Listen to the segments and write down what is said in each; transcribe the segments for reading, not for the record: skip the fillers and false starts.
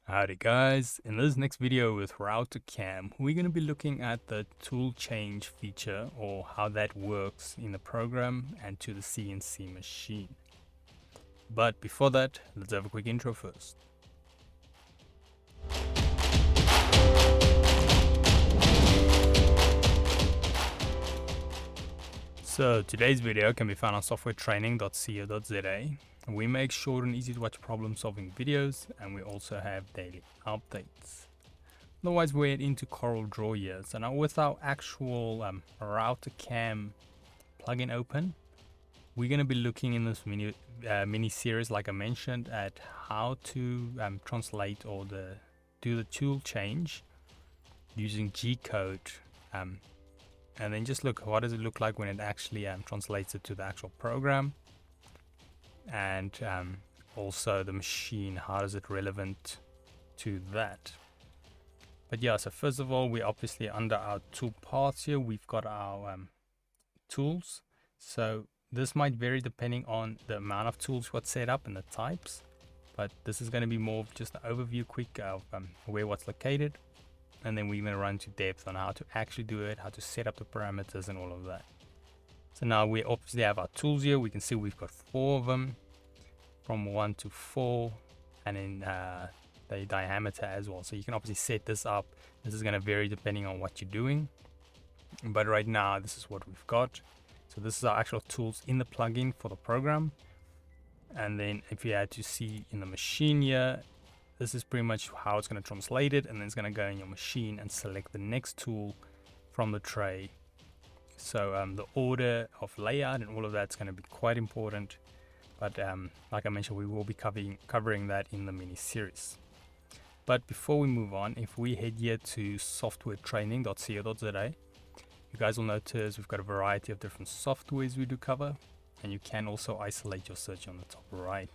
Howdy guys, in this next video with RouterCAM, we're going to be looking at the tool change feature or how that works in the program and to the CNC machine. But before that, let's have a quick intro first. So today's video can be found on softwaretraining.co.za. We make short and easy to watch problem solving videos, and we also have daily updates. Otherwise, we're into CorelDraw here. So now with our actual RouterCAM plugin open, we're going to be looking in this mini series, like I mentioned, at how to translate or do the tool change using G-code. And then just look, what does it look like when it actually translates it to the actual program, and also the machine, how is it relevant to that. But yeah, so first of all, we're obviously under our tool paths here. We've got our tools. So this might vary depending on the amount of tools what's set up and the types, but this is going to be more of just an overview quick of where what's located. And then we're going to run to depth on how to actually do it, how to set up the parameters and all of that. So now we obviously have our tools here. We can see we've got 4 of them, from 1 to 4, and then the diameter as well. So you can obviously set this up. This is going to vary depending on what you're doing. But right now, this is what we've got. So this is our actual tools in the plugin for the program. And then if you had to see in the machine here, this is pretty much how it's going to translate it, and then it's going to go in your machine and select the next tool from the tray. So the order of layout and all of that's going to be quite important, but like I mentioned, we will be covering that in the mini series. But before we move on, if we head here to softwaretraining.co.za, you guys will notice we've got a variety of different softwares we do cover, and you can also isolate your search on the top right.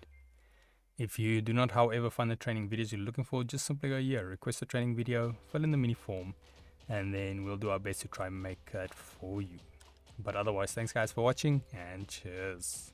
If you do not, however, find the training videos you're looking for, just simply go here, request a training video, fill in the mini form, and then we'll do our best to try and make that for you. But otherwise, thanks guys for watching, and cheers.